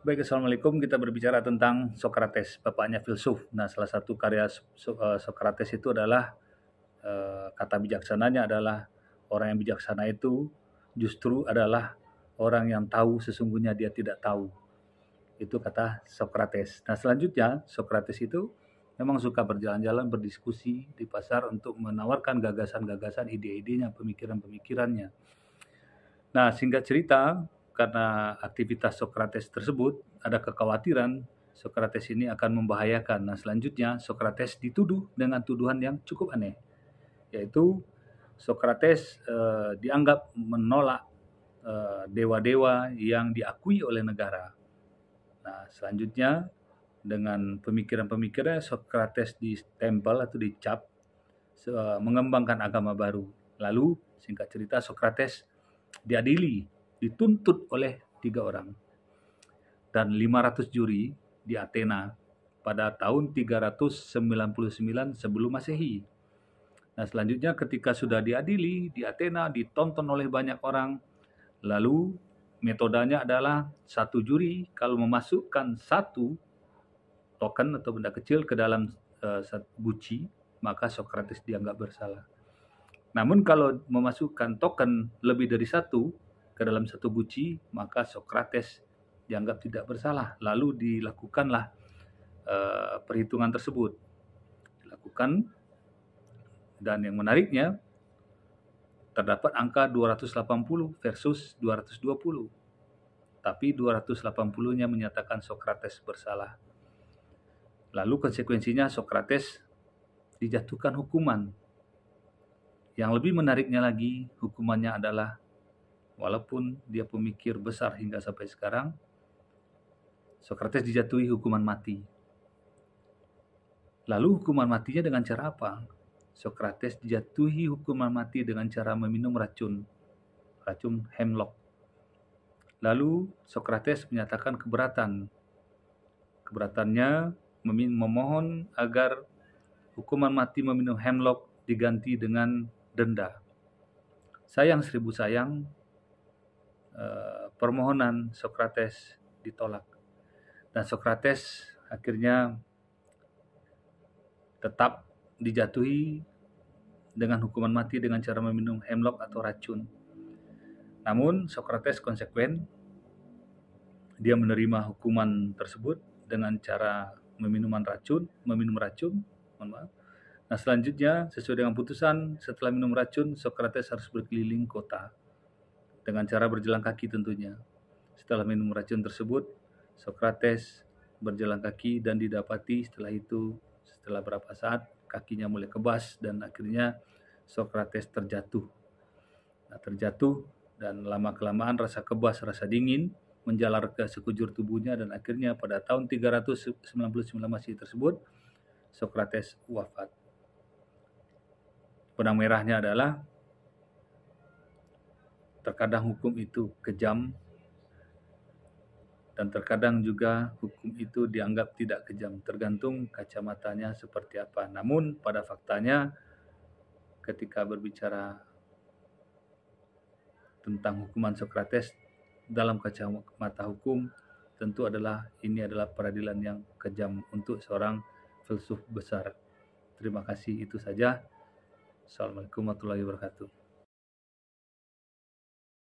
Baik, Assalamualaikum. Kita berbicara tentang Sokrates, bapaknya filsuf. Nah, salah satu karya Sokrates itu adalah kata bijaksananya adalah orang yang bijaksana itu justru adalah orang yang tahu sesungguhnya dia tidak tahu. Itu kata Sokrates. Nah, selanjutnya Sokrates itu memang suka berjalan-jalan, berdiskusi di pasar untuk menawarkan gagasan-gagasan, ide-idenya, pemikiran-pemikirannya. Nah, singkat cerita, karena aktivitas Sokrates tersebut, ada kekhawatiran Sokrates ini akan membahayakan. Nah, selanjutnya Sokrates dituduh dengan tuduhan yang cukup aneh, yaitu Sokrates dianggap menolak dewa-dewa yang diakui oleh negara. Nah, selanjutnya dengan pemikiran-pemikirannya Sokrates ditempel atau dicap mengembangkan agama baru. Lalu, singkat cerita, Sokrates diadili, dituntut oleh 3 orang dan 500 juri di Athena pada tahun 399 sebelum Masehi. Nah, selanjutnya ketika sudah diadili di Athena, ditonton oleh banyak orang, lalu metodenya adalah satu juri kalau memasukkan satu token atau benda kecil ke dalam guci, maka Sokrates dianggap bersalah. Namun kalau memasukkan token lebih dari satu ke dalam satu guci, maka Sokrates dianggap tidak bersalah. Lalu dilakukanlah perhitungan tersebut. Dilakukan, dan yang menariknya terdapat angka 280 versus 220. Tapi 280-nya menyatakan Sokrates bersalah. Lalu konsekuensinya Sokrates dijatuhkan hukuman. Yang lebih menariknya lagi, hukumannya adalah walaupun dia pemikir besar hingga sampai sekarang, Sokrates dijatuhi hukuman mati. Lalu hukuman matinya dengan cara apa? Sokrates dijatuhi hukuman mati dengan cara meminum racun hemlock. Lalu Sokrates menyatakan keberatan. Keberatannya memohon agar hukuman mati meminum hemlock diganti dengan denda. Sayang 1000 sayang, permohonan Sokrates ditolak. Dan Sokrates akhirnya tetap dijatuhi dengan hukuman mati dengan cara meminum hemlock atau racun. Namun Sokrates konsekuen, dia menerima hukuman tersebut dengan cara meminum racun. Nah, selanjutnya sesuai dengan putusan, setelah minum racun, Sokrates harus berkeliling kota dengan cara berjalan kaki tentunya. Setelah minum racun tersebut, Sokrates berjalan kaki dan didapati setelah berapa saat kakinya mulai kebas dan akhirnya Sokrates terjatuh. Nah, terjatuh dan lama-kelamaan rasa kebas, rasa dingin menjalar ke sekujur tubuhnya dan akhirnya pada tahun 399 Masehi tersebut Sokrates wafat. Benang merahnya adalah terkadang hukum itu kejam dan terkadang juga hukum itu dianggap tidak kejam, tergantung kacamatanya seperti apa. Namun pada faktanya ketika berbicara tentang hukuman Sokrates dalam kacamata hukum, tentu ini adalah peradilan yang kejam untuk seorang filsuf besar. Terima kasih, itu saja. Assalamualaikum warahmatullahi wabarakatuh.